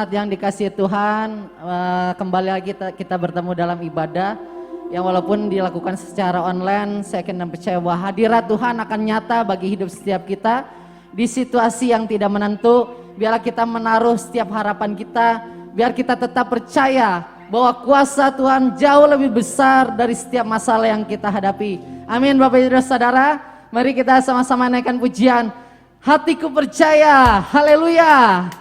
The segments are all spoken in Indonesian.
Jemaat yang dikasihi Tuhan, kembali lagi kita bertemu dalam ibadah yang walaupun dilakukan secara online, saya yakin dan percaya bahwa hadirat Tuhan akan nyata bagi hidup setiap kita di situasi yang tidak menentu. Biarlah kita menaruh setiap harapan kita, biar kita tetap percaya bahwa kuasa Tuhan jauh lebih besar dari setiap masalah yang kita hadapi. Amin. Bapak Ibu Saudara, mari kita sama-sama naikkan pujian. Hatiku percaya, haleluya.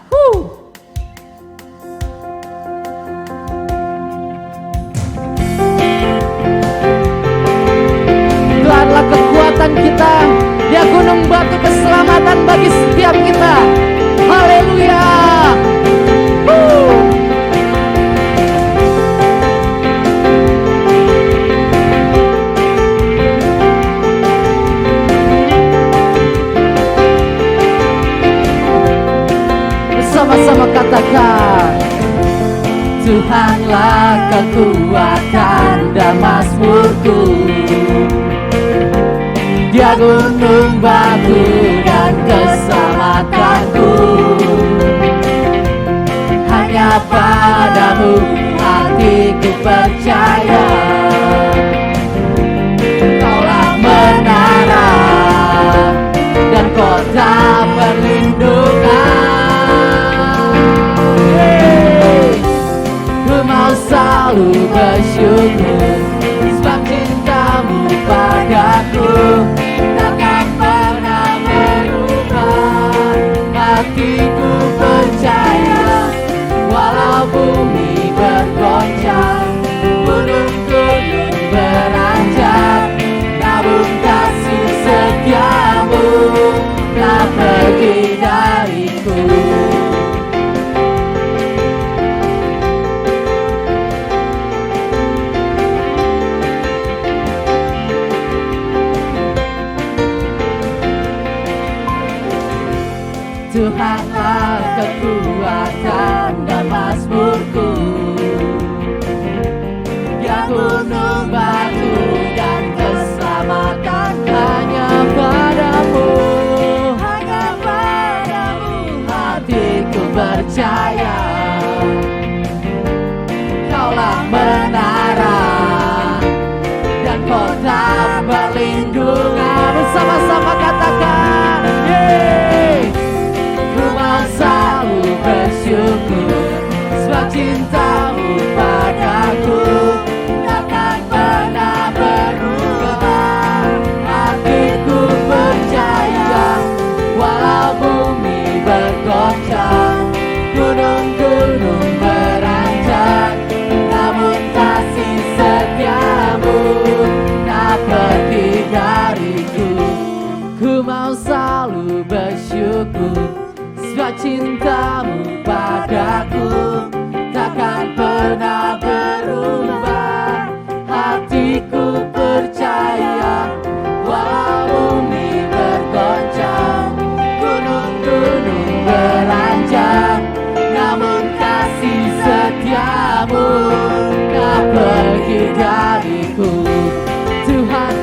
Tuhan adalah kekuatan kita, Dia gunung batu keselamatan bagi setiap kita. Haleluya. Sama-sama katakan, Tuhanlah kekuatan dan mazmurku, Dia gunung batu dan keselamatanku. Hanya padamu hatiku percaya, Kaulah menara dan kota perlindungan. Mau selalu bersyukur sebab cintamu padaku takkan pernah berubah. Hatiku percaya walau bumi bergoncang, gunung-gunung beranjak, namun kasih setiamu tak pergi dariku. Tuhanlah kekuatan dan mazmurku, Dia gunung batu dan keselamatan. Hanya padamu hatiku percaya, Kaulah menara dan kota perlindungan. Bersama-sama katakan, selalu bersyukur sebab cintamu padaku takkan pernah berubah. Hatiku percaya walau bumi bergoncang, gunung-gunung beranjak, namun kasih setiamu tak pergi dariku. Ku mau selalu bersyukur sebab cintamu padaku takkan pernah berubah. Hatiku percaya walau bumi bergoncang, gunung-gunung beranjak, namun kasih setiamu tak pergi dariku. Tuhan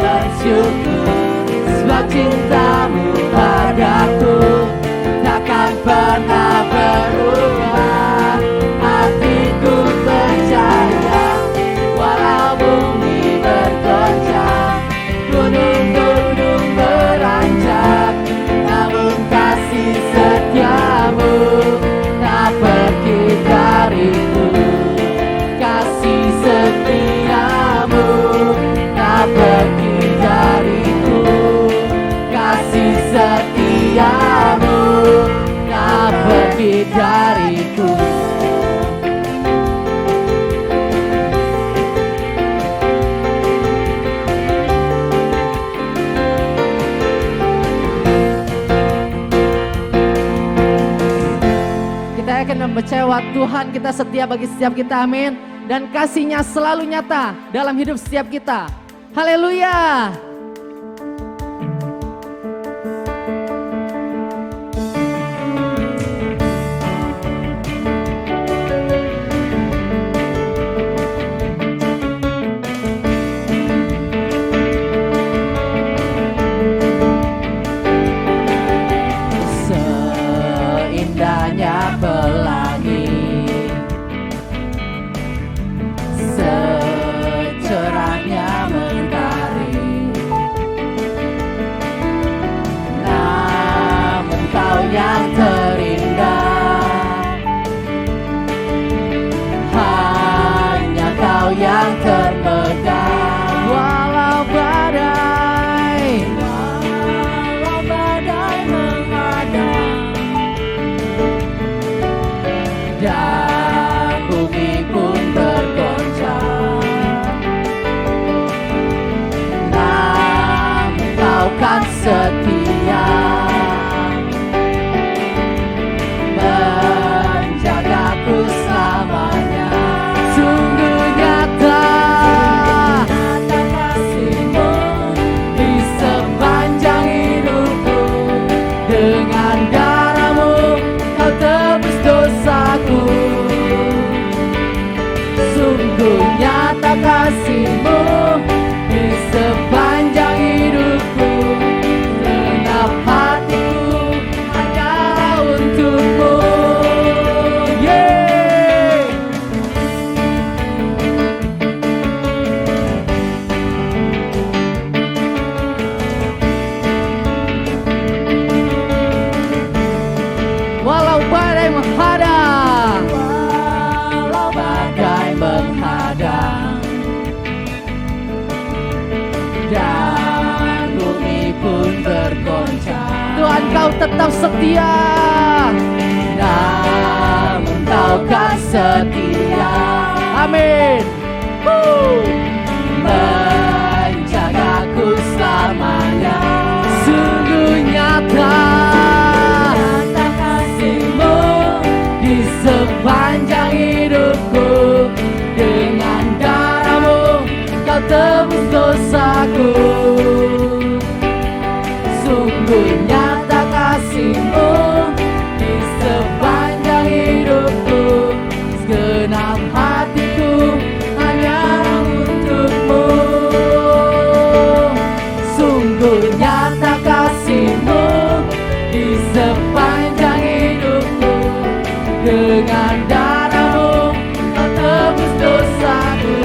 bersyukur sebab cintamu padaku takkan pernah berubah. Hatiku percaya walau bumi bergoncang, gunung-gunung beranjak, namun kasih setiamu tak pergi dariku. Kasih setiamu tak pergi dariku. Kasih setiamu tak pergi dariku. Kita akan mempercayai Tuhan kita setia bagi setiap kita, amin. Dan kasih-Nya selalu nyata dalam hidup setiap kita. Haleluya. Seindahnya pelangi padam dan bumi pun bergoncang. Tuhan, Kau tetap setia, namun Kau kan setia. Amin. Menjagaku selamanya. Sungguh nyata kasih-Mu di sepanjang hidupku. Dengan darah-Mu Kau tebus dosaku. Sungguh nyata kasih-Mu di sepanjang hidupku. Segenap hatiku hanya untuk-Mu. Sungguh nyata kasih-Mu di sepanjang hidupku. Dengan darah-Mu Kau tebus dosaku.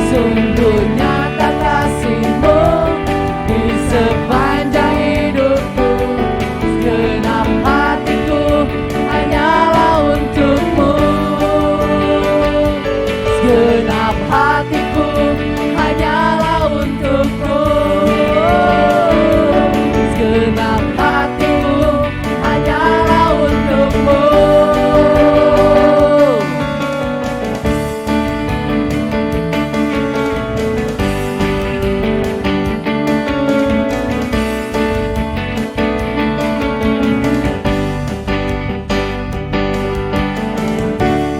Sungguh nyata kasih-Mu di sepanjang hidupku. Segenap hatiku hanyalah untuk-Mu. Segenap hatiku hanyalah untuk-Mu. Segenap hatiku hanyalah untuk-Mu.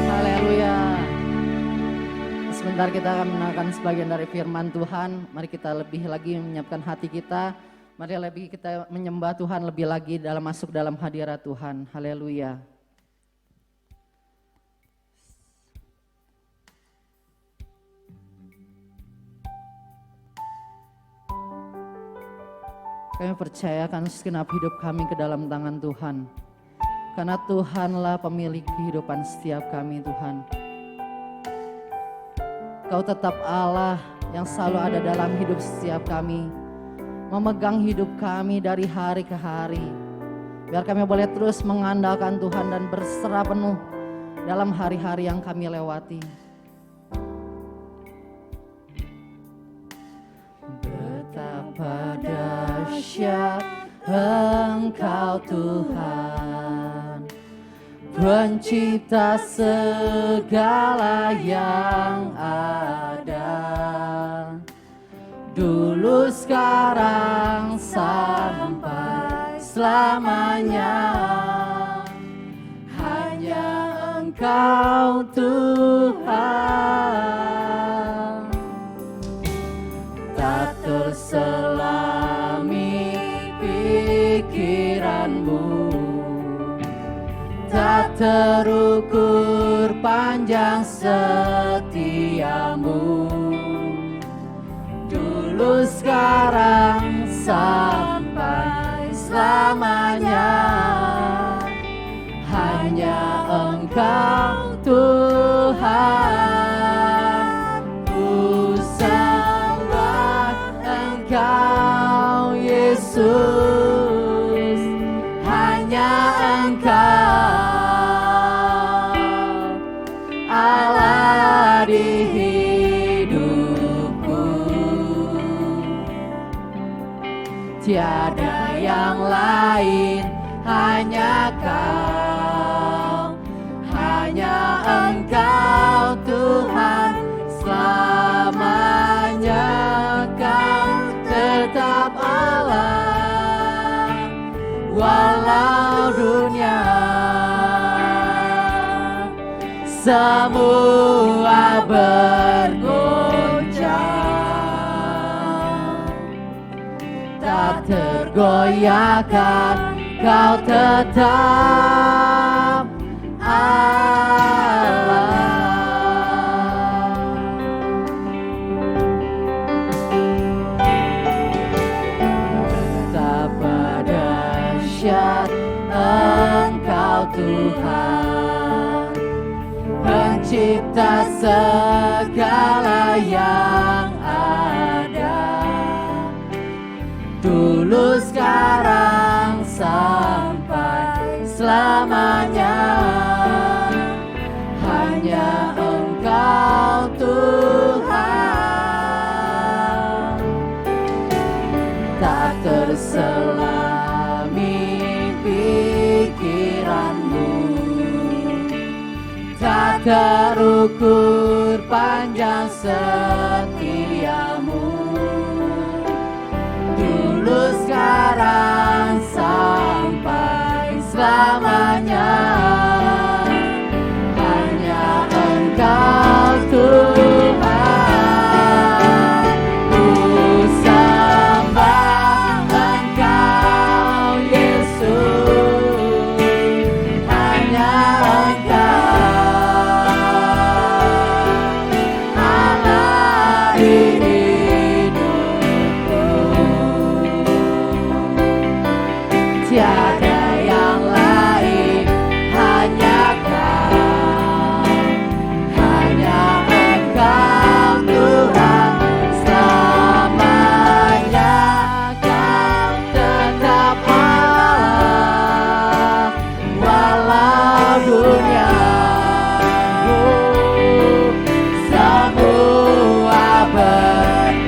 Haleluya. Sebentar kita akan mendengarkan sebagian dari firman Tuhan. Mari kita lebih lagi menyiapkan hati kita. Mari lebih kita menyembah Tuhan lebih lagi dalam masuk dalam hadirat Tuhan. Haleluya. Kami percayakan segenap hidup kami ke dalam tangan Tuhan. Karena Tuhanlah pemilik kehidupan setiap kami, Tuhan. Kau tetap Allah yang selalu ada dalam hidup setiap kami. Memegang hidup kami dari hari ke hari. Biar kami boleh terus mengandalkan Tuhan dan berserah penuh dalam hari-hari yang kami lewati. Betapa dahsyat Engkau Tuhan, pencipta segala yang ada, dulu sekarang sampai selamanya. Hanya Engkau Tuhan, tak terselami pikiranmu, tak terukur panjang setiamu. Dulu sekarang sampai selamanya. Hanya Engkau Tuhan, ku sembah Engkau Yesus. Hanya Engkau Allah di hidupku. Tiada yang lain, hanya Kau, hanya Engkau Tuhan. Selamanya Kau tetap Allah, walau dunia semua bergoncang, tak tergoyahkan Kau tetap Allah. Betapa dahsyat Engkau Tuhan, pencipta segala yang ada, dulu sekarang sampai selamanya. Hanya terukur panjang setiamu, dulu sekarang sampai selamanya. Hanya Engkau Tuhan, ku sembah Engkau Yesus. Hanya Engkau Allah di hidupku, tiada yang lain, hanya Kau, hanya Engkau Tuhan selamanya. Kau tetap Allah walau dunia semua bergoncang,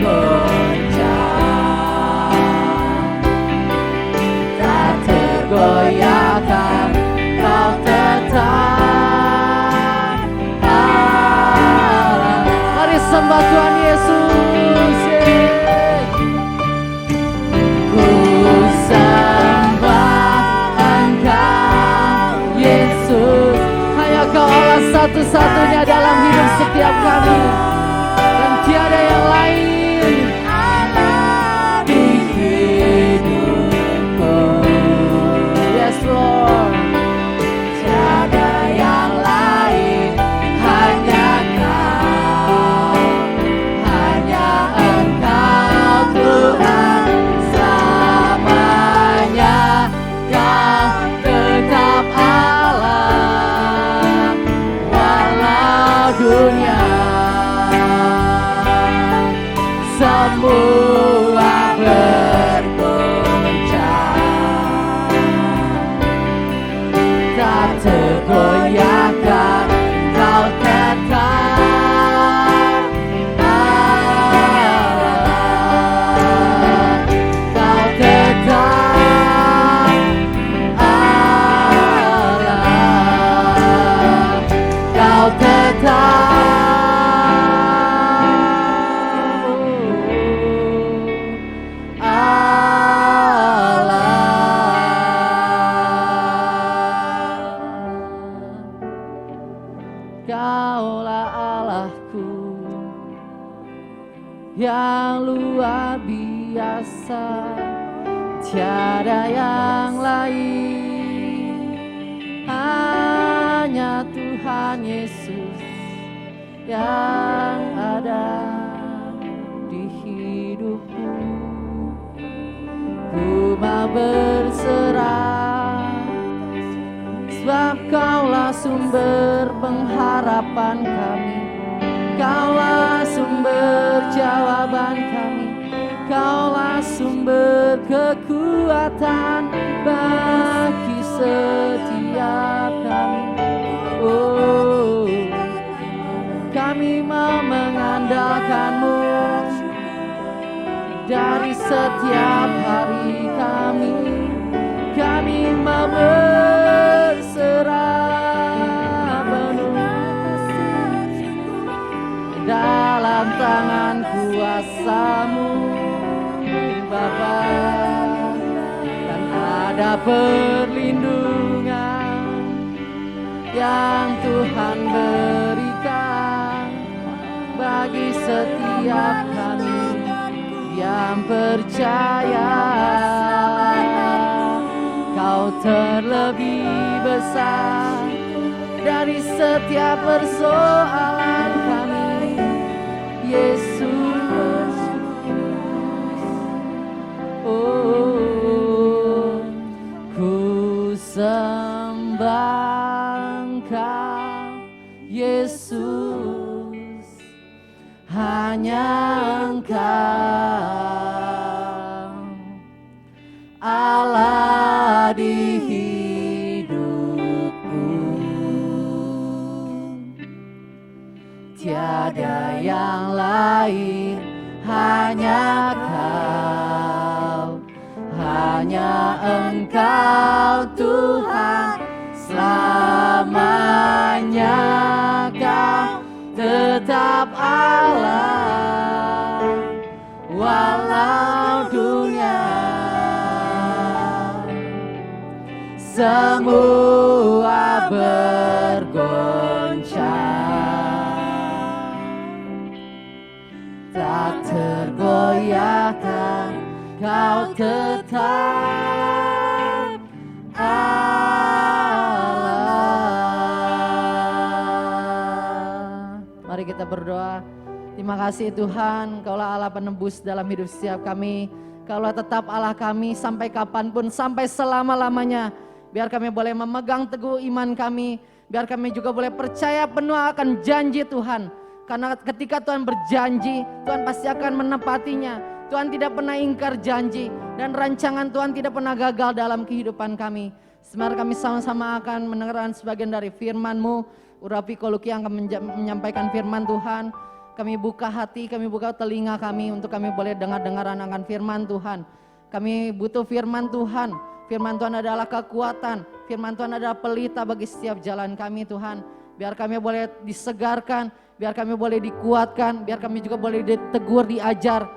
tak tergoyahkan. Kau tetap Allah. Mari sembah Tuhan Yesus. Ku sembah Engkau Yesus. Hanya Kau Allah satu-satunya dalam hidup setiap kami, dan tiada yang lain di hidupku. Yes Lord, tiada yang lain, hanya Kau, hanya Engkau Tuhan selamanya. Kau tetap Allah walau dunia semua bergoncang, tak tergoyahkan. Kau tetap Allah, Kau tetap Allah, Kau tetap Kaulah Allahku yang luar biasa, tiada yang lain, hanya Tuhan Yesus yang ada di hidupku. Ku mau berserah, sebab Kaulah sumber pengharapan kami, Kaulah sumber jawaban kami, Kaulah sumber kekuatan bagi setiap kami. Oh, kami mau mengandalkan-Mu dari setiap hari kami. Kami mau berserah penuh dalam tangan kuasa-Mu Bapa, dan ada perlindungan yang Tuhan berikan bagi setiap kami yang percaya. Kau terlebih besar dari setiap persoalan kami, Yesus. Oh, ku sembah Engkau, Yesus. Hanya Engkau Allah di hidupku, tiada yang lain, hanya Kau, hanya Engkau Tuhan selamanya Kau tetap Allah, walau dunia semua bergoncang, tak tergoyahkan Kau tetap Allah. Mari kita berdoa. Terima kasih Tuhan, Kaulah Allah penebus dalam hidup setiap kami. Kaulah tetap Allah kami sampai kapanpun, sampai selama-lamanya. Biar kami boleh memegang teguh iman kami. Biar kami juga boleh percaya penuh akan janji Tuhan. Karena ketika Tuhan berjanji, Tuhan pasti akan menepatinya. Tuhan tidak pernah ingkar janji. Dan rancangan Tuhan tidak pernah gagal dalam kehidupan kami. Mari kami sama-sama akan mendengarkan sebagian dari firman-Mu. Urapi Koluki yang akan menyampaikan firman Tuhan. Kami buka hati, kami buka telinga kami untuk kami boleh dengar-dengaran akan firman Tuhan. Kami butuh firman Tuhan. Firman Tuhan adalah kekuatan. Firman Tuhan adalah pelita bagi setiap jalan kami Tuhan. Biar kami boleh disegarkan, biar kami boleh dikuatkan, biar kami juga boleh ditegur, diajar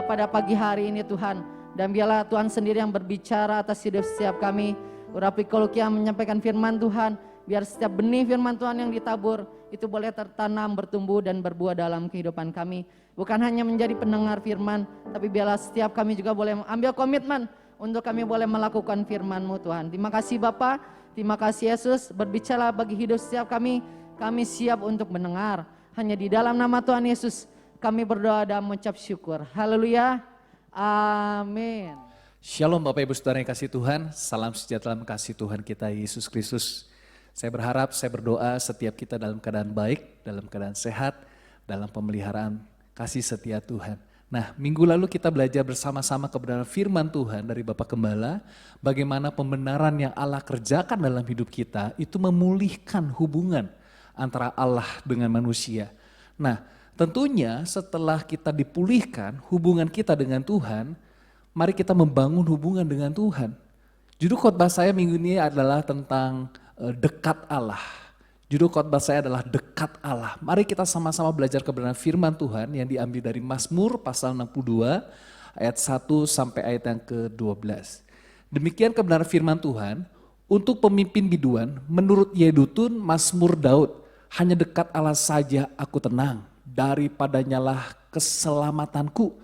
pada pagi hari ini Tuhan. Dan biarlah Tuhan sendiri yang berbicara atas hidup setiap kami. Urapi Koluki yang menyampaikan firman Tuhan. Biar setiap benih firman Tuhan yang ditabur itu boleh tertanam, bertumbuh dan berbuah dalam kehidupan kami. Bukan hanya menjadi pendengar firman, tapi biarlah setiap kami juga boleh mengambil komitmen untuk kami boleh melakukan firman-Mu Tuhan. Terima kasih Bapa, terima kasih Yesus, berbicara bagi hidup setiap kami siap untuk mendengar. Hanya di dalam nama Tuhan Yesus kami berdoa dan mengucap syukur. Haleluya, amin. Shalom Bapak Ibu Saudara yang kasih Tuhan, salam sejahtera dalam kasih Tuhan kita Yesus Kristus. Saya berharap, saya berdoa setiap kita dalam keadaan baik, dalam keadaan sehat, dalam pemeliharaan kasih setia Tuhan. Nah, minggu lalu kita belajar bersama-sama kebenaran firman Tuhan dari Bapak Gembala, bagaimana pembenaran yang Allah kerjakan dalam hidup kita itu memulihkan hubungan antara Allah dengan manusia. Nah, tentunya setelah kita dipulihkan hubungan kita dengan Tuhan, mari kita membangun hubungan dengan Tuhan. Judul khotbah saya minggu ini adalah tentang dekat Allah. Judul khotbah saya adalah dekat Allah. Mari kita sama-sama belajar kebenaran firman Tuhan yang diambil dari Mazmur pasal 62 ayat 1 sampai ayat yang ke-12. Demikian kebenaran firman Tuhan. Untuk pemimpin biduan, menurut Yedutun Mazmur Daud, hanya dekat Allah saja aku tenang, daripadanyalah keselamatanku.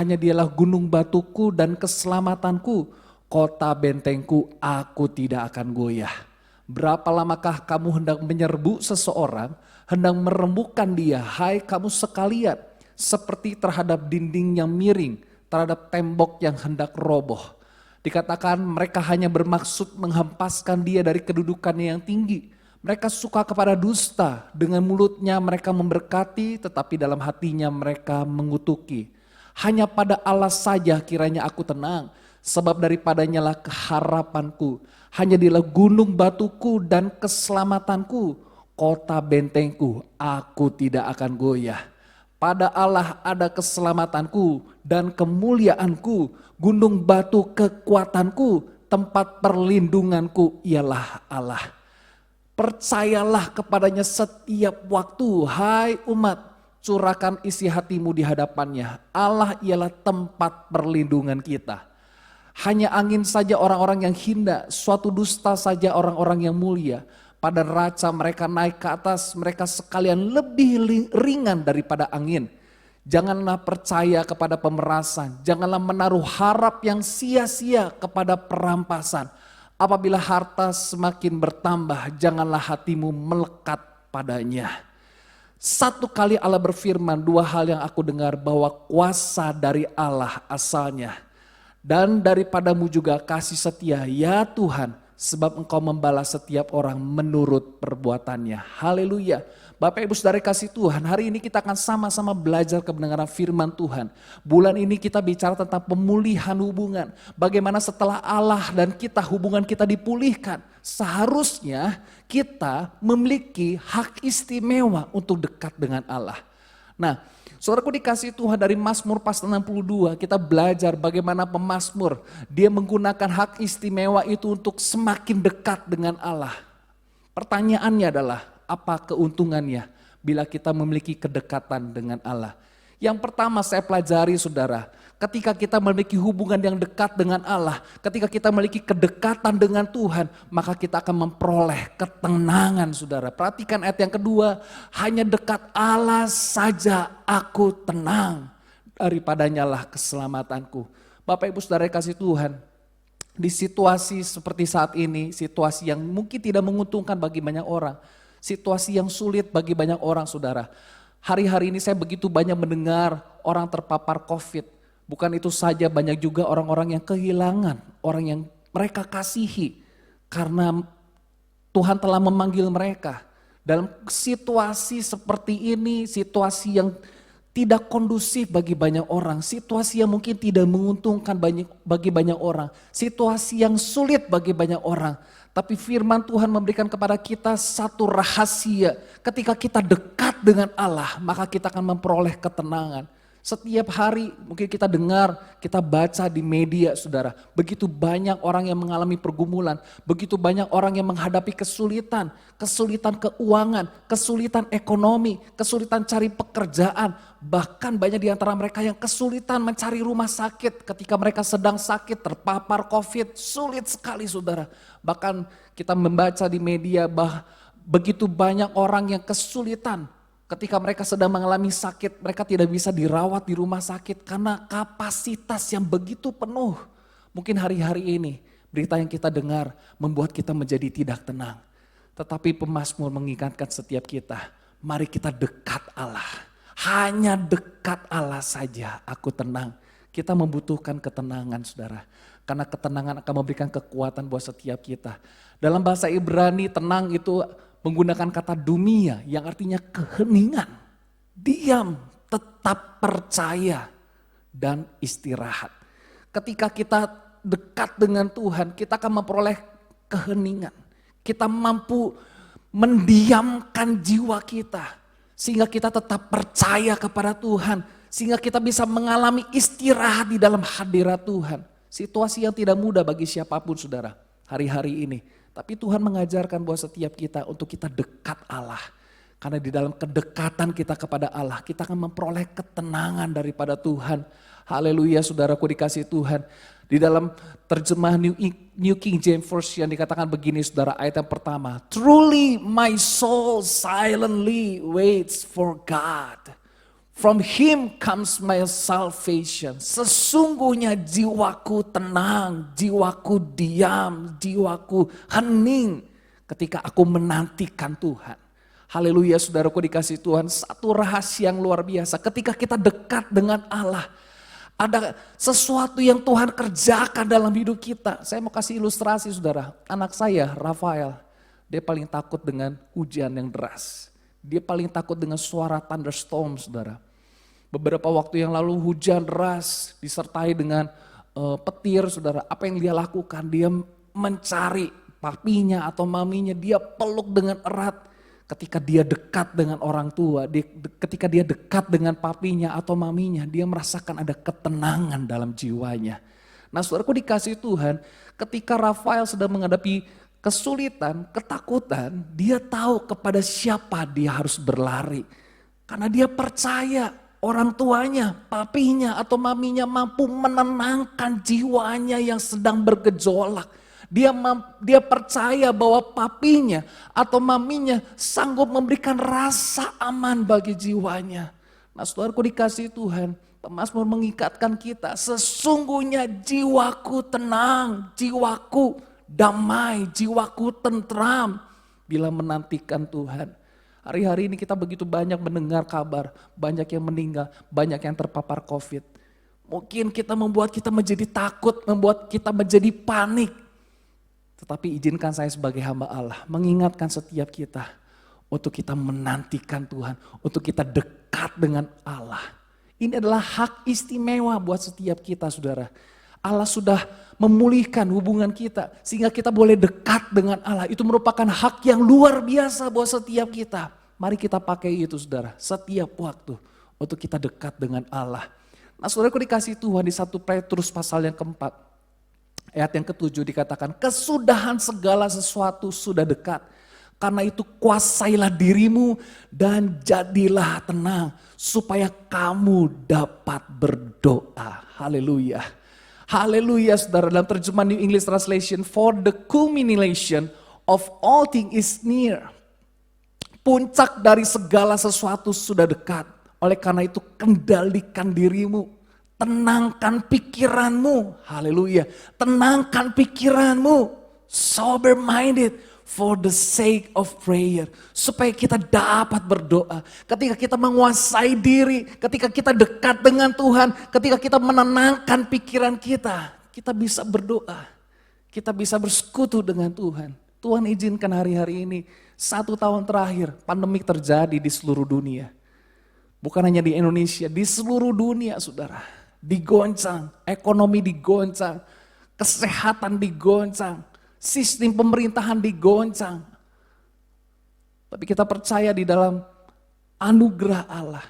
Hanya dialah gunung batuku dan keselamatanku, kota bentengku, aku tidak akan goyah. Berapa lamakah kamu hendak menyerbu seseorang, hendak merembukan dia, hai kamu sekalian, seperti terhadap dinding yang miring, terhadap tembok yang hendak roboh. Dikatakan mereka hanya bermaksud menghempaskan dia dari kedudukannya yang tinggi. Mereka suka kepada dusta, dengan mulutnya mereka memberkati, tetapi dalam hatinya mereka mengutuki. Hanya pada Allah saja kiranya aku tenang, sebab daripadanya lah keharapanku. Hanya dialah gunung batuku dan keselamatanku, kota bentengku, aku tidak akan goyah. Pada Allah ada keselamatanku dan kemuliaanku, gunung batu kekuatanku, tempat perlindunganku ialah Allah. Percayalah kepadanya setiap waktu, hai umat, curahkan isi hatimu di hadapannya. Allah ialah tempat perlindungan kita. Hanya angin saja orang-orang yang hina, suatu dusta saja orang-orang yang mulia. Pada raca mereka naik ke atas, mereka sekalian lebih ringan daripada angin. Janganlah percaya kepada pemerasan, janganlah menaruh harap yang sia-sia kepada perampasan. Apabila harta semakin bertambah, janganlah hatimu melekat padanya. Satu kali Allah berfirman, dua hal yang aku dengar, bahwa kuasa dari Allah asalnya. Dan daripadamu juga kasih setia ya Tuhan, sebab engkau membalas setiap orang menurut perbuatannya. Haleluya. Bapak Ibu Saudara kasih Tuhan, hari ini kita akan sama-sama belajar kebenaran firman Tuhan. Bulan ini kita bicara tentang pemulihan hubungan. Bagaimana setelah Allah dan kita, hubungan kita dipulihkan. Seharusnya kita memiliki hak istimewa untuk dekat dengan Allah. Nah, saudaraku dikasih Tuhan, dari Mazmur pasal 62 kita belajar bagaimana pemazmur dia menggunakan hak istimewa itu untuk semakin dekat dengan Allah. Pertanyaannya adalah, apa keuntungannya bila kita memiliki kedekatan dengan Allah? Yang pertama saya pelajari saudara, ketika kita memiliki hubungan yang dekat dengan Allah, ketika kita memiliki kedekatan dengan Tuhan, maka kita akan memperoleh ketenangan saudara. Perhatikan ayat yang kedua, hanya dekat Allah saja aku tenang, daripadanya lah keselamatanku. Bapak ibu saudara kasih Tuhan, di situasi seperti saat ini, situasi yang mungkin tidak menguntungkan bagi banyak orang, situasi yang sulit bagi banyak orang saudara. Hari-hari ini saya begitu banyak mendengar orang terpapar COVID. Bukan itu saja, banyak juga orang-orang yang kehilangan, orang yang mereka kasihi. Karena Tuhan telah memanggil mereka. Dalam situasi seperti ini, situasi yang tidak kondusif bagi banyak orang. Situasi yang mungkin tidak menguntungkan bagi banyak orang. Situasi yang sulit bagi banyak orang. Tapi firman Tuhan memberikan kepada kita satu rahasia. Ketika kita dekat dengan Allah, maka kita akan memperoleh ketenangan. Setiap hari mungkin kita dengar, kita baca di media saudara. Begitu banyak orang yang mengalami pergumulan. Begitu banyak orang yang menghadapi kesulitan. Kesulitan keuangan, kesulitan ekonomi, kesulitan cari pekerjaan. Bahkan banyak di antara mereka yang kesulitan mencari rumah sakit. Ketika mereka sedang sakit, terpapar COVID, sulit sekali saudara. Bahkan kita membaca di media begitu banyak orang yang kesulitan. Ketika mereka sedang mengalami sakit, mereka tidak bisa dirawat di rumah sakit karena kapasitas yang begitu penuh. Mungkin hari-hari ini berita yang kita dengar membuat kita menjadi tidak tenang. Tetapi pemazmur mengingatkan setiap kita, mari kita dekat Allah. Hanya dekat Allah saja aku tenang. Kita membutuhkan ketenangan saudara. Karena ketenangan akan memberikan kekuatan buat setiap kita. Dalam bahasa Ibrani tenang itu menggunakan kata dumia yang artinya keheningan, diam, tetap percaya, dan istirahat. Ketika kita dekat dengan Tuhan, kita akan memperoleh keheningan. Kita mampu mendiamkan jiwa kita, sehingga kita tetap percaya kepada Tuhan, sehingga kita bisa mengalami istirahat di dalam hadirat Tuhan. Situasi yang tidak mudah bagi siapapun saudara, hari-hari ini. Tapi Tuhan mengajarkan buat setiap kita untuk kita dekat Allah. Karena di dalam kedekatan kita kepada Allah, kita akan memperoleh ketenangan daripada Tuhan. Haleluya saudaraku dikasih Tuhan. Di dalam terjemahan New King James Version dikatakan begini saudara, ayat yang pertama. Truly my soul silently waits for God. From him comes my salvation. Sesungguhnya jiwaku tenang, jiwaku diam, jiwaku hening ketika aku menantikan Tuhan. Haleluya saudaraku dikasih Tuhan, satu rahasia yang luar biasa. Ketika kita dekat dengan Allah, ada sesuatu yang Tuhan kerjakan dalam hidup kita. Saya mau kasih ilustrasi saudara, anak saya Rafael, dia paling takut dengan hujan yang deras. Dia paling takut dengan suara thunderstorm saudara. Beberapa waktu yang lalu hujan deras disertai dengan petir saudara. Apa yang dia lakukan? Dia mencari papinya atau maminya. Dia peluk dengan erat. Ketika dia dekat dengan orang tua, ketika dia dekat dengan papinya atau maminya, dia merasakan ada ketenangan dalam jiwanya. Nah saudaraku dikasih Tuhan, ketika Rafael sedang menghadapi kesulitan, ketakutan, dia tahu kepada siapa dia harus berlari. Karena dia percaya orang tuanya, papinya atau maminya mampu menenangkan jiwanya yang sedang bergejolak. Dia percaya bahwa papinya atau maminya sanggup memberikan rasa aman bagi jiwanya. Nah saudaraku dikasih Tuhan, pemazmur mengikatkan kita, sesungguhnya jiwaku tenang, jiwaku damai, jiwaku tentram bila menantikan Tuhan. Hari-hari ini kita begitu banyak mendengar kabar, banyak yang meninggal, banyak yang terpapar COVID. Mungkin kita membuat kita menjadi takut, membuat kita menjadi panik. Tetapi izinkan saya sebagai hamba Allah mengingatkan setiap kita untuk kita menantikan Tuhan, untuk kita dekat dengan Allah. Ini adalah hak istimewa buat setiap kita saudara. Allah sudah memulihkan hubungan kita sehingga kita boleh dekat dengan Allah. Itu merupakan hak yang luar biasa buat setiap kita. Mari kita pakai itu saudara, setiap waktu untuk kita dekat dengan Allah. Nah saudaraku dikasih Tuhan di 1 Petrus pasal yang keempat, ayat yang ke-7 dikatakan, kesudahan segala sesuatu sudah dekat. Karena itu kuasailah dirimu dan jadilah tenang supaya kamu dapat berdoa. Haleluya. Haleluya saudara, dalam terjemahan New English Translation, for the culmination of all things is near. Puncak dari segala sesuatu sudah dekat. Oleh karena itu kendalikan dirimu. Tenangkan pikiranmu. Haleluya. Tenangkan pikiranmu. Sober minded for the sake of prayer. Supaya kita dapat berdoa. Ketika kita menguasai diri. Ketika kita dekat dengan Tuhan. Ketika kita menenangkan pikiran kita. Kita bisa berdoa. Kita bisa bersekutu dengan Tuhan. Tuhan izinkan hari-hari ini. 1 tahun terakhir pandemik terjadi di seluruh dunia. Bukan hanya di Indonesia, di seluruh dunia saudara. Digoncang, ekonomi digoncang, kesehatan digoncang, sistem pemerintahan digoncang. Tapi kita percaya di dalam anugerah Allah.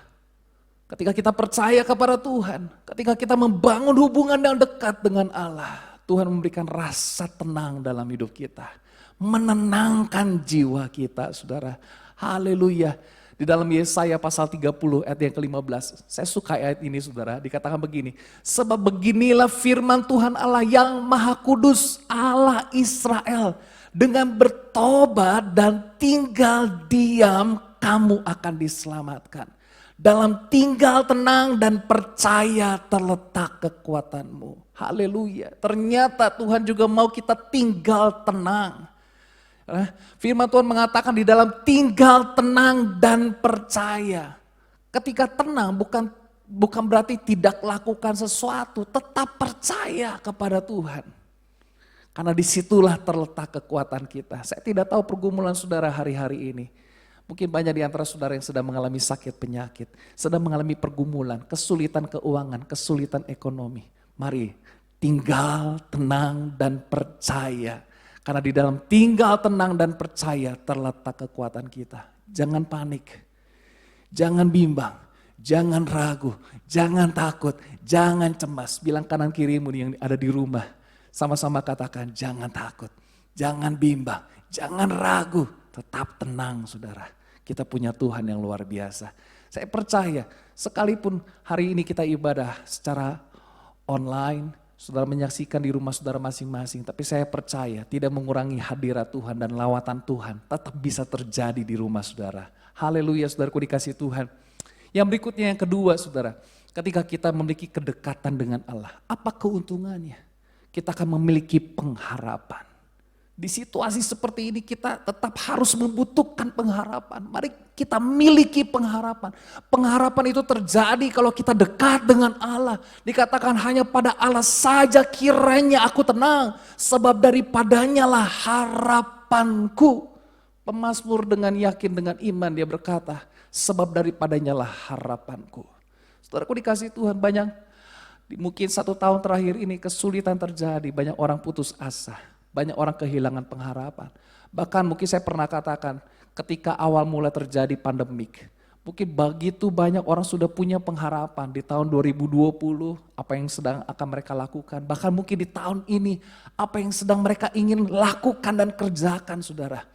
Ketika kita percaya kepada Tuhan, ketika kita membangun hubungan yang dekat dengan Allah, Tuhan memberikan rasa tenang dalam hidup kita. Menenangkan jiwa kita saudara. Haleluya. Di dalam Yesaya pasal 30 ayat yang ke-15. Saya suka ayat ini saudara. Dikatakan begini. Sebab beginilah firman Tuhan Allah yang Maha Kudus, Allah Israel. Dengan bertobat dan tinggal diam kamu akan diselamatkan. Dalam tinggal tenang dan percaya terletak kekuatanmu. Haleluya. Ternyata Tuhan juga mau kita tinggal tenang. Firman Tuhan mengatakan di dalam tinggal tenang dan percaya. Ketika tenang bukan berarti tidak lakukan sesuatu, tetap percaya kepada Tuhan. Karena disitulah terletak kekuatan kita. Saya tidak tahu pergumulan saudara hari-hari ini. Mungkin banyak di antara saudara yang sedang mengalami sakit penyakit, sedang mengalami pergumulan, kesulitan keuangan, kesulitan ekonomi. Mari tinggal tenang dan percaya. Karena di dalam tinggal tenang dan percaya terletak kekuatan kita. Jangan panik, jangan bimbang, jangan ragu, jangan takut, jangan cemas. Bilang kanan kirimu yang ada di rumah, sama-sama katakan jangan takut, jangan bimbang, jangan ragu. Tetap tenang saudara, kita punya Tuhan yang luar biasa. Saya percaya sekalipun hari ini kita ibadah secara online, saudara menyaksikan di rumah saudara masing-masing. Tapi saya percaya tidak mengurangi hadirat Tuhan dan lawatan Tuhan. Tetap bisa terjadi di rumah saudara. Haleluya saudaraku dikasih Tuhan. Yang berikutnya yang kedua saudara. Ketika kita memiliki kedekatan dengan Allah. Apa keuntungannya? Kita akan memiliki pengharapan. Di situasi seperti ini kita tetap harus membutuhkan pengharapan. Mari kita miliki pengharapan. Pengharapan itu terjadi kalau kita dekat dengan Allah. Dikatakan hanya pada Allah saja kiranya aku tenang. Sebab daripadanya lah harapanku. Pemazmur dengan yakin dengan iman dia berkata. Sebab daripadanya lah harapanku. Saudaraku dikasih Tuhan banyak. Mungkin 1 tahun terakhir ini kesulitan terjadi. Banyak orang putus asa. Banyak orang kehilangan pengharapan. Bahkan mungkin saya pernah katakan ketika awal mulai terjadi pandemik. Mungkin begitu banyak orang sudah punya pengharapan di tahun 2020 apa yang sedang akan mereka lakukan. Bahkan mungkin di tahun ini apa yang sedang mereka ingin lakukan dan kerjakan saudara.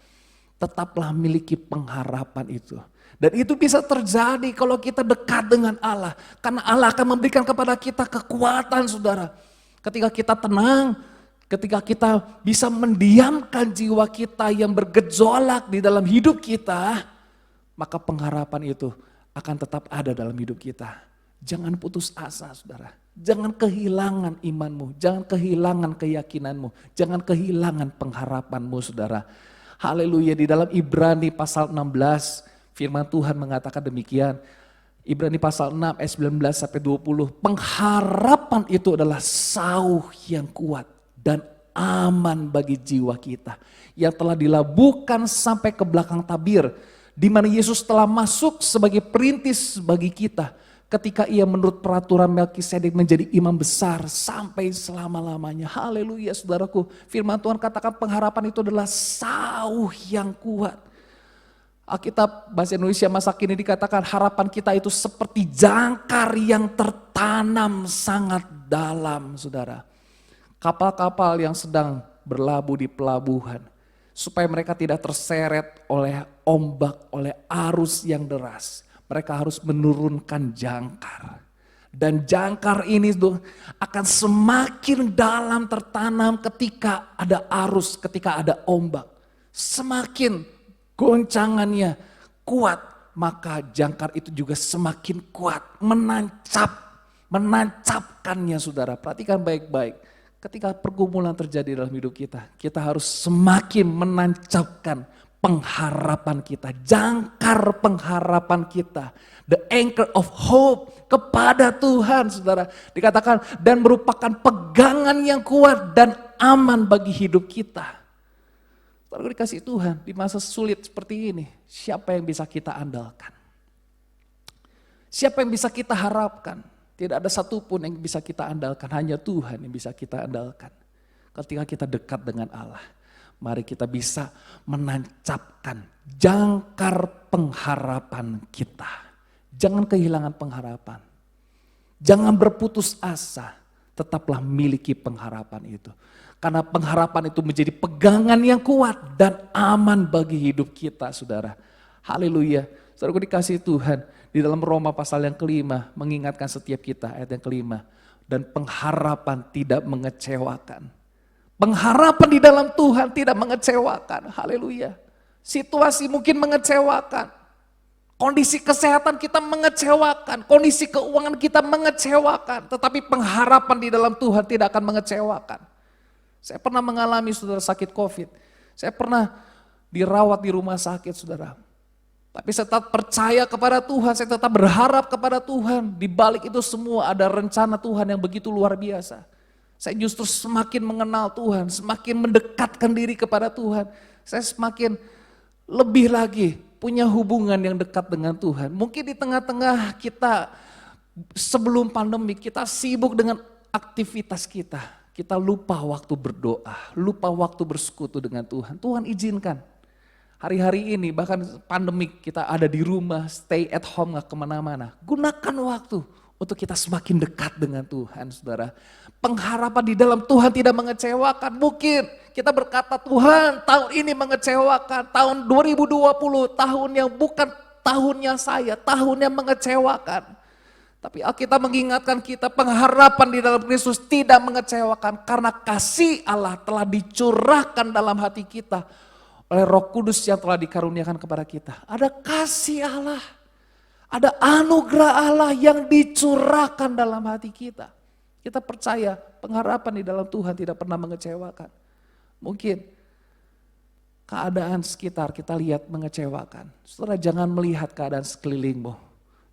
Tetaplah miliki pengharapan itu. Dan itu bisa terjadi kalau kita dekat dengan Allah. Karena Allah akan memberikan kepada kita kekuatan saudara. Ketika kita tenang, ketika kita bisa mendiamkan jiwa kita yang bergejolak di dalam hidup kita, maka pengharapan itu akan tetap ada dalam hidup kita. Jangan putus asa saudara, jangan kehilangan imanmu, jangan kehilangan keyakinanmu, jangan kehilangan pengharapanmu saudara. Haleluya, di dalam Ibrani pasal 16 firman Tuhan mengatakan demikian. Ibrani pasal 6 ayat 19 sampai 20, pengharapan itu adalah sauh yang kuat dan aman bagi jiwa kita yang telah dilabuhkan sampai ke belakang tabir, di mana Yesus telah masuk sebagai perintis bagi kita ketika ia menurut peraturan Melkisedek menjadi imam besar sampai selama-lamanya. Haleluya saudaraku, firman Tuhan katakan pengharapan itu adalah sauh yang kuat. Alkitab bahasa Indonesia masa kini dikatakan harapan kita itu seperti jangkar yang tertanam sangat dalam, saudara. Kapal-kapal yang sedang berlabuh di pelabuhan, supaya mereka tidak terseret oleh ombak, oleh arus yang deras. Mereka harus menurunkan jangkar. Dan jangkar ini akan semakin dalam tertanam ketika ada arus, ketika ada ombak. Semakin goncangannya kuat, maka jangkar itu juga semakin kuat, menancapkannya, saudara. Perhatikan baik-baik. Ketika pergumulan terjadi dalam hidup kita, kita harus semakin menancapkan pengharapan kita, jangkar pengharapan kita, the anchor of hope kepada Tuhan, saudara. Dikatakan dan merupakan pegangan yang kuat dan aman bagi hidup kita. Saudara dikasih Tuhan, di masa sulit seperti ini, siapa yang bisa kita andalkan? Siapa yang bisa kita harapkan? Tidak ada satupun yang bisa kita andalkan, hanya Tuhan yang bisa kita andalkan. Ketika kita dekat dengan Allah, mari kita bisa menancapkan jangkar pengharapan kita. Jangan kehilangan pengharapan. Jangan berputus asa, tetaplah miliki pengharapan itu. Karena pengharapan itu menjadi pegangan yang kuat dan aman bagi hidup kita, saudara. Haleluya. Saudara dikasih Tuhan. Di dalam Roma pasal yang kelima mengingatkan setiap kita, ayat yang kelima. Dan pengharapan tidak mengecewakan. Pengharapan di dalam Tuhan tidak mengecewakan. Haleluya. Situasi mungkin mengecewakan. Kondisi kesehatan kita mengecewakan. Kondisi keuangan kita mengecewakan. Tetapi pengharapan di dalam Tuhan tidak akan mengecewakan. Saya pernah mengalami, saudara, sakit COVID. Saya pernah dirawat di rumah sakit, saudara. Tapi saya tetap percaya kepada Tuhan, saya tetap berharap kepada Tuhan. Di balik itu semua ada rencana Tuhan yang begitu luar biasa. Saya justru semakin mengenal Tuhan, semakin mendekatkan diri kepada Tuhan. Saya semakin lebih lagi punya hubungan yang dekat dengan Tuhan. Mungkin di tengah-tengah kita sebelum pandemi kita sibuk dengan aktivitas kita. Kita lupa waktu berdoa, lupa waktu bersekutu dengan Tuhan. Tuhan izinkan. Hari-hari ini bahkan pandemik kita ada di rumah, stay at home, gak kemana-mana. Gunakan waktu untuk kita semakin dekat dengan Tuhan, saudara. Pengharapan di dalam Tuhan tidak mengecewakan. Mungkin kita berkata Tuhan tahun ini mengecewakan, tahun 2020 tahun yang bukan tahunnya saya, tahun yang mengecewakan. Tapi Alkitab mengingatkan kita pengharapan di dalam Kristus tidak mengecewakan. Karena kasih Allah telah dicurahkan dalam hati kita oleh Roh Kudus yang telah dikaruniakan kepada kita. Ada kasih Allah, ada anugerah Allah yang dicurahkan dalam hati kita. Kita percaya pengharapan di dalam Tuhan tidak pernah mengecewakan. Mungkin keadaan sekitar kita lihat mengecewakan. Saudara jangan melihat keadaan sekelilingmu,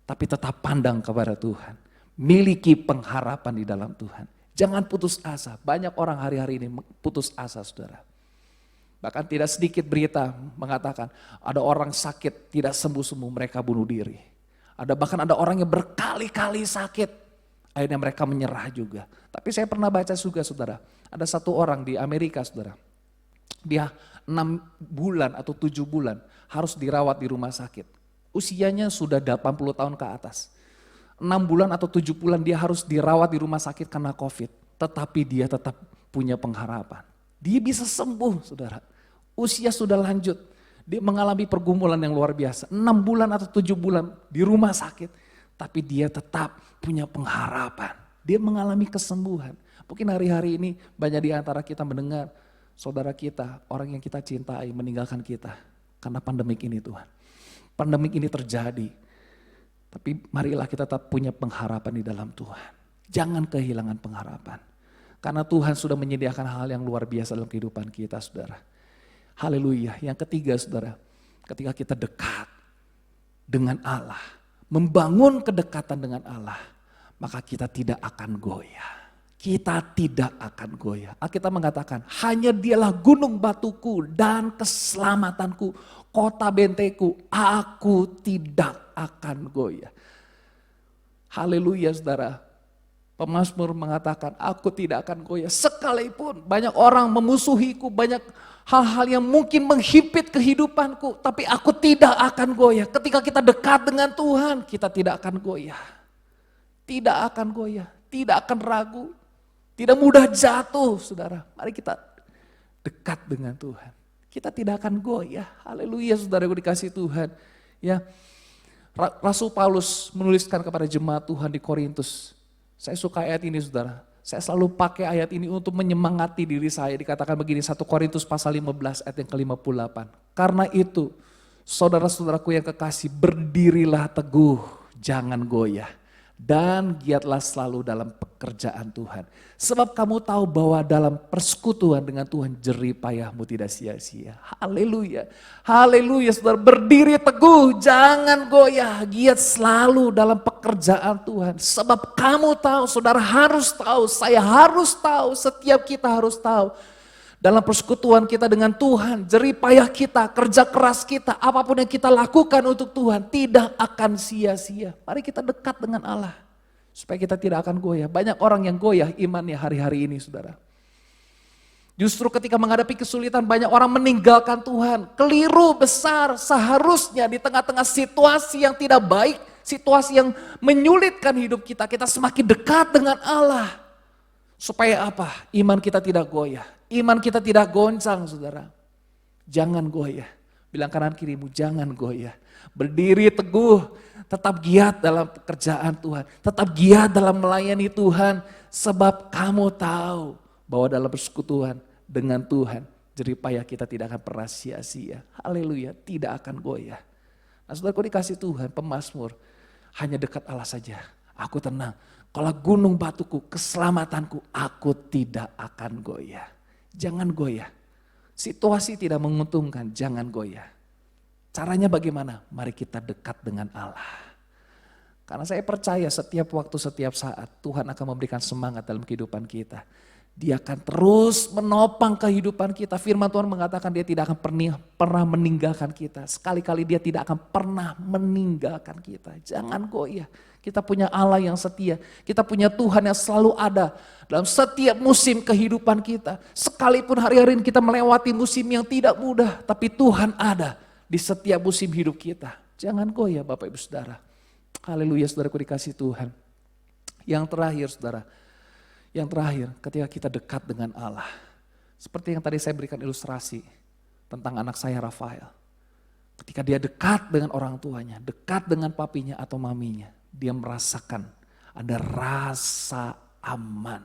tapi tetap pandang kepada Tuhan. Miliki pengharapan di dalam Tuhan. Jangan putus asa. Banyak orang hari-hari ini putus asa, saudara. Bahkan tidak sedikit berita mengatakan ada orang sakit tidak sembuh-sembuh mereka bunuh diri. Bahkan ada orang yang berkali-kali sakit akhirnya mereka menyerah juga. Tapi saya pernah baca juga, saudara, ada satu orang di Amerika, saudara. Dia 6 bulan atau 7 bulan harus dirawat di rumah sakit. Usianya sudah 80 tahun ke atas. 6 bulan atau 7 bulan dia harus dirawat di rumah sakit karena COVID. Tetapi dia tetap punya pengharapan. Dia bisa sembuh, saudara. Usia sudah lanjut, dia mengalami pergumulan yang luar biasa. 6 bulan atau 7 bulan di rumah sakit, tapi dia tetap punya pengharapan. Dia mengalami kesembuhan. Mungkin hari-hari ini banyak di antara kita mendengar saudara kita, orang yang kita cintai meninggalkan kita karena pandemik ini, Tuhan. Pandemik ini terjadi, tapi marilah kita tetap punya pengharapan di dalam Tuhan. Jangan kehilangan pengharapan. Karena Tuhan sudah menyediakan hal yang luar biasa dalam kehidupan kita, saudara. Haleluya. Yang ketiga, saudara, ketika kita dekat dengan Allah, membangun kedekatan dengan Allah, maka kita tidak akan goyah. Kita tidak akan goyah. Alkitab mengatakan, hanya dialah gunung batuku dan keselamatanku, kota benteku, aku tidak akan goyah. Haleluya, saudara. Pemazmur mengatakan, aku tidak akan goyah. Sekalipun banyak orang memusuhiku, banyak hal-hal yang mungkin menghimpit kehidupanku, tapi aku tidak akan goyah. Ketika kita dekat dengan Tuhan, kita tidak akan goyah. Tidak akan goyah, tidak akan ragu, tidak mudah jatuh, saudara. Mari kita dekat dengan Tuhan. Kita tidak akan goyah. Haleluya, saudaraku dikasih Tuhan. Ya, Rasul Paulus menuliskan kepada jemaat Tuhan di Korintus. Saya suka ayat ini, saudara. Saya selalu pakai ayat ini untuk menyemangati diri saya. Dikatakan begini, 1 Korintus pasal 15 ayat yang ke-58. Karena itu, saudara-saudaraku yang kekasih, berdirilah teguh, jangan goyah. Dan giatlah selalu dalam pekerjaan Tuhan. Sebab kamu tahu bahwa dalam persekutuan dengan Tuhan jerih payahmu tidak sia-sia. Haleluya. Haleluya, saudara, berdiri teguh, jangan goyah. Giat selalu dalam pekerjaan Tuhan. Sebab kamu tahu, saudara harus tahu, saya harus tahu, setiap kita harus tahu. Dalam persekutuan kita dengan Tuhan, jerih payah kita, kerja keras kita, apapun yang kita lakukan untuk Tuhan tidak akan sia-sia. Mari kita dekat dengan Allah supaya kita tidak akan goyah. Banyak orang yang goyah imannya hari-hari ini, saudara. Justru ketika menghadapi kesulitan banyak orang meninggalkan Tuhan. Keliru besar, seharusnya di tengah-tengah situasi yang tidak baik, situasi yang menyulitkan hidup kita, kita semakin dekat dengan Allah. Supaya apa? Iman kita tidak goyah. Iman kita tidak goncang, saudara. Jangan goyah. Bilang kanan kirimu, jangan goyah. Berdiri teguh, tetap giat dalam pekerjaan Tuhan. Tetap giat dalam melayani Tuhan. Sebab kamu tahu bahwa dalam persekutuan dengan Tuhan, jerih payah kita tidak akan pernah sia-sia. Haleluya, tidak akan goyah. Nah, saudaraku dikasih Tuhan, pemazmur, hanya dekat Allah saja. Aku tenang. Kalau gunung batuku, keselamatanku, aku tidak akan goyah. Jangan goyah. Situasi tidak menguntungkan, jangan goyah. Caranya bagaimana? Mari kita dekat dengan Allah. Karena saya percaya setiap waktu, setiap saat Tuhan akan memberikan semangat dalam kehidupan kita. Dia akan terus menopang kehidupan kita. Firman Tuhan mengatakan dia tidak akan pernah meninggalkan kita. Sekali-kali dia tidak akan pernah meninggalkan kita. Jangan goyah. Kita punya Allah yang setia. Kita punya Tuhan yang selalu ada dalam setiap musim kehidupan kita. Sekalipun hari-hari ini kita melewati musim yang tidak mudah. Tapi Tuhan ada di setiap musim hidup kita. Jangan goyah Bapak Ibu Saudara. Haleluya, saudaraku dikasih Tuhan. Yang terakhir, saudara. Yang terakhir, ketika kita dekat dengan Allah. Seperti yang tadi saya berikan ilustrasi tentang anak saya Rafael. Ketika dia dekat dengan orang tuanya, dekat dengan papinya atau maminya, dia merasakan ada rasa aman.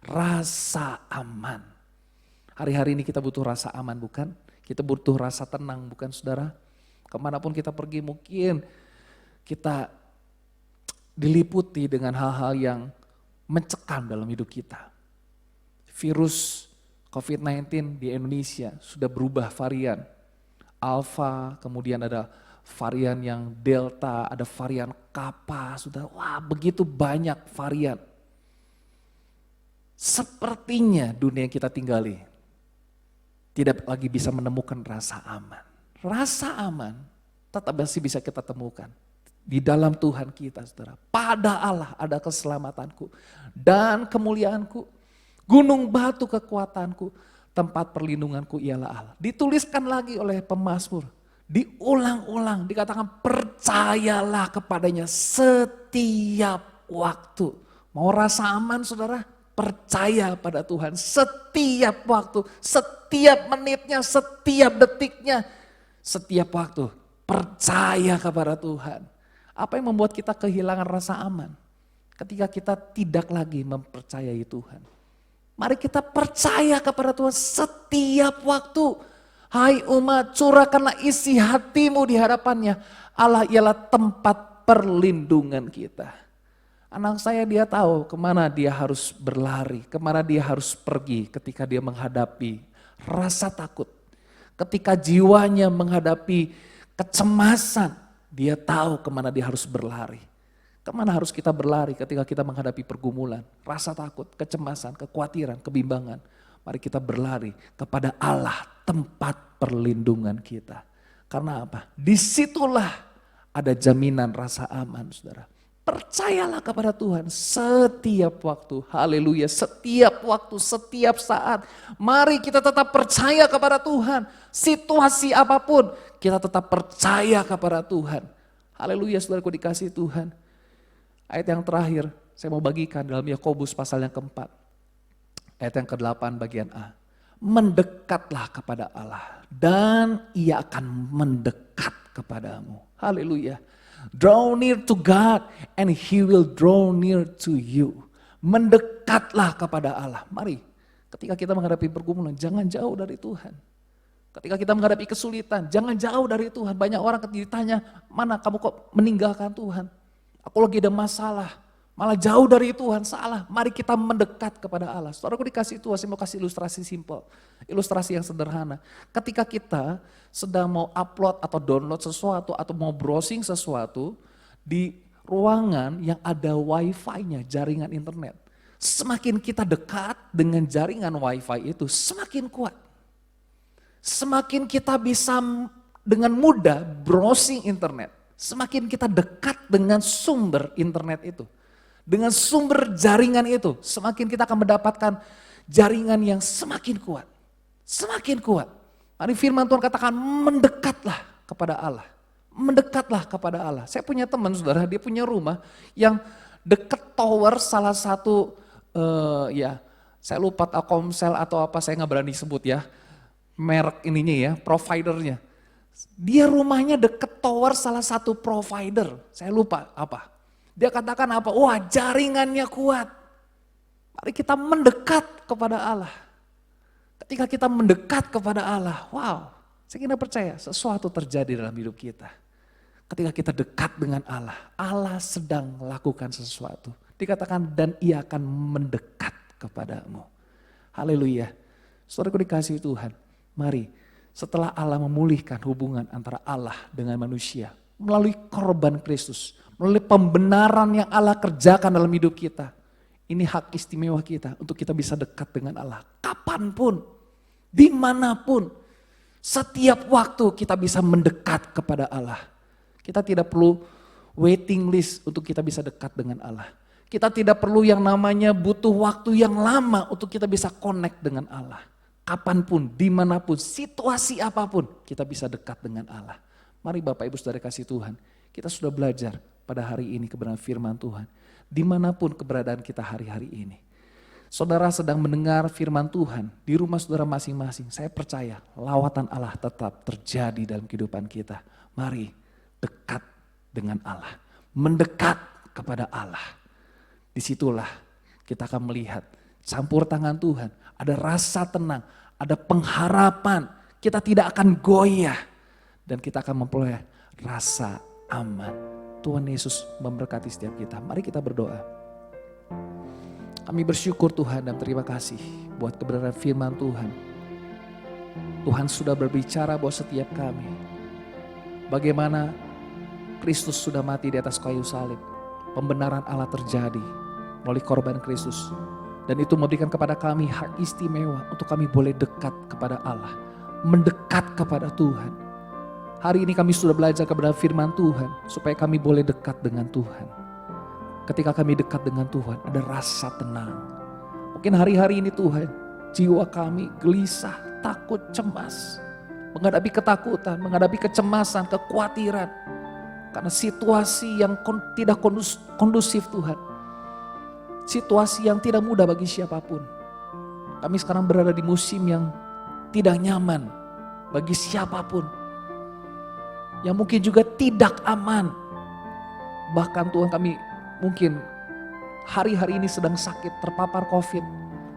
Rasa aman. Hari-hari ini kita butuh rasa aman, bukan? Kita butuh rasa tenang, bukan saudara? Kemanapun kita pergi mungkin kita diliputi dengan hal-hal yang mencekam dalam hidup kita. Virus COVID-19 di Indonesia sudah berubah varian. Alpha, kemudian ada varian yang Delta, ada varian Kappa, sudah begitu banyak varian. Sepertinya dunia yang kita tinggali tidak lagi bisa menemukan rasa aman. Rasa aman tetap masih bisa kita temukan di dalam Tuhan kita, saudara. Pada Allah ada keselamatanku dan kemuliaanku, gunung batu kekuatanku, tempat perlindunganku ialah Allah. Dituliskan lagi oleh pemazmur, diulang-ulang, dikatakan percayalah kepadanya setiap waktu. Mau rasa aman saudara? Percaya pada Tuhan setiap waktu, setiap menitnya, setiap detiknya, setiap waktu. Percaya kepada Tuhan. Apa yang membuat kita kehilangan rasa aman? Ketika kita tidak lagi mempercayai Tuhan. Mari kita percaya kepada Tuhan setiap waktu. Hai umat, curahkanlah isi hatimu di hadapannya. Allah ialah tempat perlindungan kita. Anak saya dia tahu kemana dia harus berlari, kemana dia harus pergi ketika dia menghadapi rasa takut. Ketika jiwanya menghadapi kecemasan, dia tahu kemana dia harus berlari. Kemana harus kita berlari ketika kita menghadapi pergumulan, rasa takut, kecemasan, kekhawatiran, kebimbangan. Mari kita berlari kepada Allah, tempat perlindungan kita. Karena apa? Disitulah ada jaminan rasa aman, saudara. Percayalah kepada Tuhan setiap waktu. Haleluya, setiap waktu, setiap saat. Mari kita tetap percaya kepada Tuhan. Situasi apapun, kita tetap percaya kepada Tuhan. Haleluya, saudaraku dikasihi Tuhan. Ayat yang terakhir, saya mau bagikan dalam Yakobus pasal yang keempat. Ayat yang ke-8 bagian A. Mendekatlah kepada Allah dan Ia akan mendekat kepadamu. Haleluya. Draw near to God and He will draw near to you. Mendekatlah kepada Allah. Mari, ketika kita menghadapi pergumulan, jangan jauh dari Tuhan. Ketika kita menghadapi kesulitan, jangan jauh dari Tuhan. Banyak orang ditanya, mana kamu kok meninggalkan Tuhan? Aku lagi ada masalah, malah jauh dari Tuhan. Salah, mari kita mendekat kepada Allah. Saudaraku dikasih Tuhan, saya mau kasih ilustrasi simpel. Ilustrasi yang sederhana. Ketika kita sedang mau upload atau download sesuatu atau mau browsing sesuatu di ruangan yang ada wifi-nya, jaringan internet. Semakin kita dekat dengan jaringan wifi itu, semakin kuat. Semakin kita bisa dengan mudah browsing internet. Semakin kita dekat dengan sumber internet itu. Dengan sumber jaringan itu, semakin kita akan mendapatkan jaringan yang semakin kuat. Semakin kuat. Mari firman Tuhan katakan mendekatlah kepada Allah. Mendekatlah kepada Allah. Saya punya teman saudara, dia punya rumah yang dekat tower salah satu, saya lupa Telkomsel atau apa, saya nggak berani sebut ya. Merek ininya ya, providernya. Dia rumahnya deket tower salah satu provider, saya lupa apa. Dia katakan apa? Wah, jaringannya kuat. Mari kita mendekat kepada Allah. Ketika kita mendekat kepada Allah, wow, saya kira percaya sesuatu terjadi dalam hidup kita. Ketika kita dekat dengan Allah, Allah sedang melakukan sesuatu. Dikatakan dan Ia akan mendekat kepadamu. Haleluya. Saudaraku dikasihi Tuhan, mari setelah Allah memulihkan hubungan antara Allah dengan manusia melalui korban Kristus, melalui pembenaran yang Allah kerjakan dalam hidup kita. Ini hak istimewa kita untuk kita bisa dekat dengan Allah. Kapanpun, dimanapun, setiap waktu kita bisa mendekat kepada Allah. Kita tidak perlu waiting list untuk kita bisa dekat dengan Allah. Kita tidak perlu yang namanya butuh waktu yang lama untuk kita bisa connect dengan Allah. Kapanpun, dimanapun, situasi apapun, kita bisa dekat dengan Allah. Mari Bapak Ibu Saudara kasih Tuhan, kita sudah belajar pada hari ini kebenaran firman Tuhan. Dimanapun keberadaan kita hari-hari ini. Saudara sedang mendengar firman Tuhan di rumah saudara masing-masing. Saya percaya lawatan Allah tetap terjadi dalam kehidupan kita. Mari dekat dengan Allah. Mendekat kepada Allah. Disitulah kita akan melihat campur tangan Tuhan. Ada rasa tenang, ada pengharapan. Kita tidak akan goyah. Dan kita akan memperoleh rasa aman. Tuhan Yesus memberkati setiap kita. Mari kita berdoa. Kami bersyukur Tuhan dan terima kasih buat kebenaran firman Tuhan. Tuhan sudah berbicara buat setiap kami. Bagaimana Kristus sudah mati di atas kayu salib. Pembenaran Allah terjadi melalui korban Kristus. Dan itu memberikan kepada kami hak istimewa untuk kami boleh dekat kepada Allah. Mendekat kepada Tuhan. Hari ini kami sudah belajar kepada firman Tuhan supaya kami boleh dekat dengan Tuhan. Ketika kami dekat dengan Tuhan ada rasa tenang. Mungkin hari-hari ini Tuhan jiwa kami gelisah, takut, cemas. Menghadapi ketakutan, menghadapi kecemasan, kekhawatiran. Karena situasi yang tidak kondusif Tuhan. Situasi yang tidak mudah bagi siapapun. Kami sekarang berada di musim yang tidak nyaman bagi siapapun. Yang mungkin juga tidak aman. Bahkan Tuhan kami mungkin hari-hari ini sedang sakit, terpapar COVID.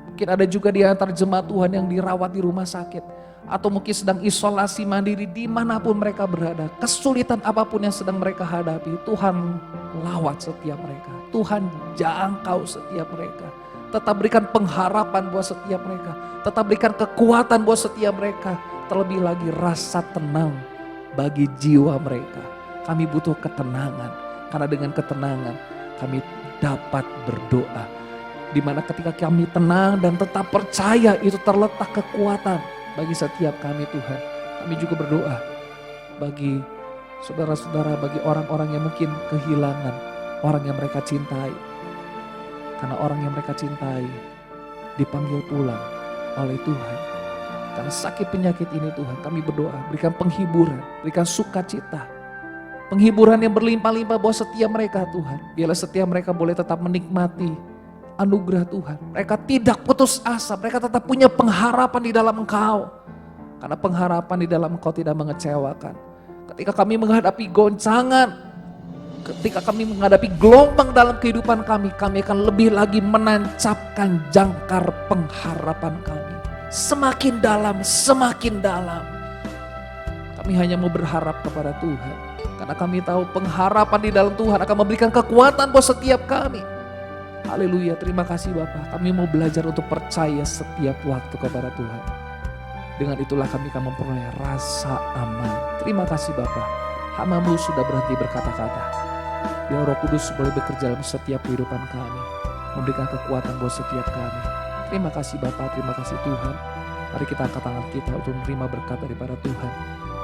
Mungkin ada juga di antara jemaat Tuhan yang dirawat di rumah sakit. Atau mungkin sedang isolasi mandiri dimanapun mereka berada. Kesulitan apapun yang sedang mereka hadapi, Tuhan lawat setiap mereka. Tuhan jangkau setiap mereka. Tetap berikan pengharapan buat setiap mereka. Tetap berikan kekuatan buat setiap mereka. Terlebih lagi rasa tenang bagi jiwa mereka. Kami butuh ketenangan. Karena dengan ketenangan kami dapat berdoa. Dimana ketika kami tenang dan tetap percaya itu terletak kekuatan bagi setiap kami Tuhan. Kami juga berdoa bagi saudara-saudara, bagi orang-orang yang mungkin kehilangan orang yang mereka cintai. Karena orang yang mereka cintai dipanggil pulang oleh Tuhan. Karena sakit penyakit ini Tuhan, kami berdoa, berikan penghiburan, berikan sukacita. Penghiburan yang berlimpah-limpah buat setiap mereka Tuhan. Biarlah setiap mereka boleh tetap menikmati anugerah Tuhan. Mereka tidak putus asa, mereka tetap punya pengharapan di dalam Engkau. Karena pengharapan di dalam Engkau tidak mengecewakan. Ketika kami menghadapi goncangan, ketika kami menghadapi gelombang dalam kehidupan kami akan lebih lagi menancapkan jangkar pengharapan kami. Semakin dalam, semakin dalam. Kami hanya mau berharap kepada Tuhan. Karena kami tahu pengharapan di dalam Tuhan akan memberikan kekuatan buat setiap kami. Haleluya, terima kasih Bapak. Kami mau belajar untuk percaya setiap waktu kepada Tuhan. Dengan itulah kami akan memperoleh rasa aman. Terima kasih Bapak. Hamba-Mu sudah berhenti berkata-kata. Biar Roh Kudus boleh bekerja dalam setiap kehidupan kami. Memberikan kekuatan buat setiap kami. Terima kasih Bapak, terima kasih Tuhan. Mari kita angkat tangan kita untuk menerima berkat daripada Tuhan.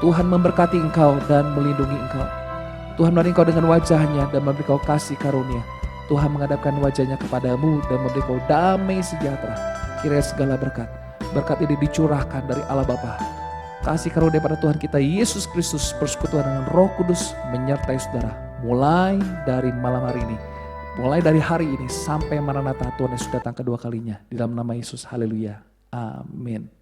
Tuhan memberkati engkau dan melindungi engkau. Tuhan menarik engkau dengan wajahnya dan memberi kau kasih karunia. Tuhan menghadapkan wajahnya kepadamu dan memberi kau damai sejahtera. Kiranya segala berkat ini dicurahkan dari Allah Bapa. Kasih karunia daripada Tuhan kita Yesus Kristus, persekutuan dengan Roh Kudus menyertai saudara. Mulai dari malam hari ini, mulai dari hari ini sampai Maranatha Tuhan Yesus datang kedua kalinya. Di dalam nama Yesus, haleluya, amin.